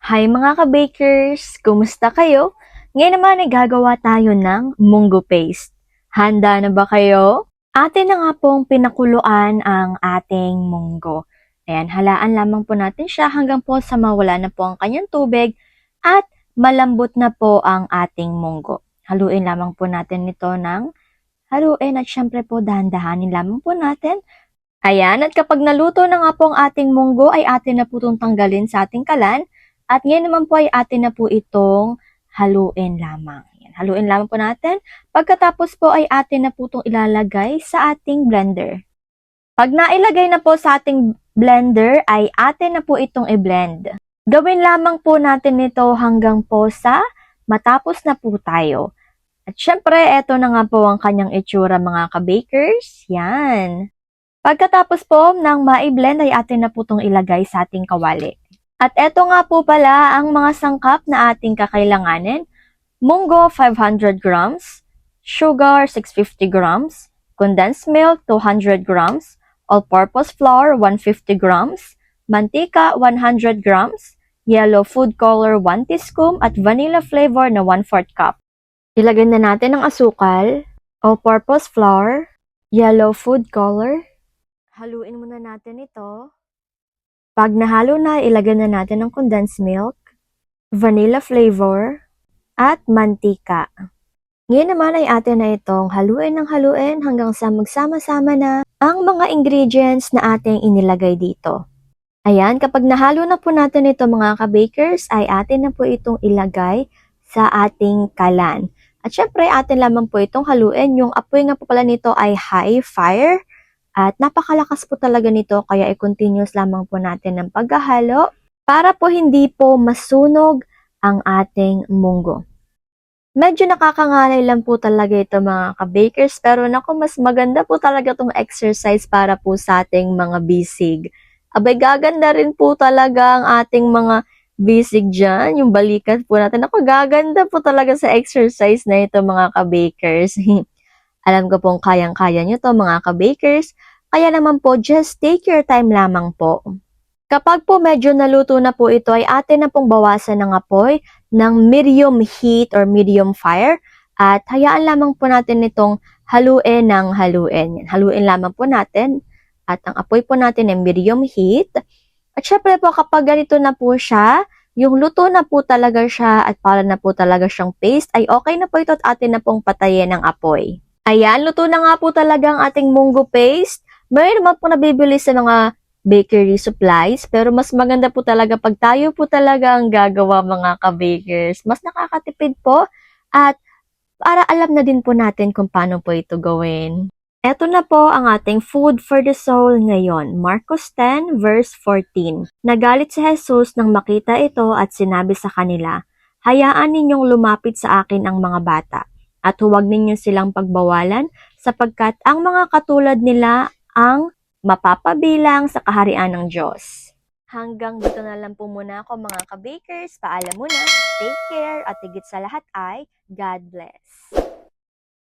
Hi mga ka-bakers! Kumusta kayo? Ngayon naman ay gagawa tayo ng munggo paste. Handa na ba kayo? Atin na nga pong pinakuluan ang ating munggo. Ayan, halaan lamang po natin siya hanggang po sa mawala na po ang kanyang tubig at malambot na po ang ating munggo. Haluin lamang po natin ito ng haluin at syempre po dahan-dahanin lamang po natin. Ayan, at kapag naluto na nga po ang ating munggo ay atin na po itong tanggalin sa ating kalan. At ngayon naman po ay atin na po itong haluin lamang. Ayan, haluin lamang po natin. Pagkatapos po ay atin na po itong ilalagay sa ating blender. Pag nailagay na po sa ating blender ay atin na po itong i-blend. Gawin lamang po natin ito hanggang po sa matapos na po tayo. At syempre, eto na nga po ang kanyang itsura mga ka-bakers. Yan. Pagkatapos po ng ma-blend ay atin na po itong ilagay sa ating kawali. At eto nga po pala ang mga sangkap na ating kakailanganin. Munggo 500 grams, sugar 650 grams, condensed milk 200 grams, all-purpose flour 150 grams, mantika 100 grams, yellow food color 1 teaspoon at vanilla flavor na 1/4 cup. Ilagay na natin ang asukal, all-purpose flour, yellow food color. Haluin muna natin ito. Pag nahalo na, ilagay na natin ang condensed milk, vanilla flavor, at mantika. Ngayon naman ay atin na itong haluin ng haluin hanggang sa magsama-sama na ang mga ingredients na ating inilagay dito. Ayan, kapag nahalo na po natin ito mga ka-bakers, ay atin na po itong ilagay sa ating kalan. At syempre, atin lamang po itong haluin. Yung apoy nga po pala nito ay high fire. At napakalakas po talaga nito kaya i-continuous lamang po natin ng paghahalo para po hindi po masunog ang ating munggo. Medyo nakakangalay lang po talaga ito mga ka-bakers pero naku mas maganda po talaga itong exercise para po sa ating mga bisig. Abay gaganda rin po talaga ang ating mga bisig dyan, yung balikat po natin. Naku gaganda po talaga sa exercise na ito mga ka-bakers. Alam ko pong kayang-kaya nyo to mga ka-bakers, kaya naman po just take your time lamang po. Kapag po medyo naluto na po ito ay atin na pong bawasan ng apoy ng medium heat or medium fire at hayaan lamang po natin itong haluin ng haluin. Haluin lamang po natin at ang apoy po natin ay medium heat. At syempre po kapag ganito na po siya, yung luto na po talaga siya at para na po talaga siyang paste ay okay na po ito at atin na pong patayin ng apoy. Ayan, luto na nga po talaga ang ating munggo paste. Mayroon naman po nabibili sa mga bakery supplies, pero mas maganda po talaga pag tayo po talaga ang gagawa mga ka-bakers. Mas nakakatipid po at para alam na din po natin kung paano po ito gawin. Ito na po ang ating food for the soul ngayon. Marcos 10 verse 14. Nagalit si Jesus nang makita ito at sinabi sa kanila, "Hayaan ninyong lumapit sa akin ang mga bata. At huwag ninyo silang pagbawalan sapagkat ang mga katulad nila ang mapapabilang sa kaharian ng Diyos." Hanggang dito na lang po muna ako mga ka-bakers. Paalam muna, take care at higit sa lahat ay God bless.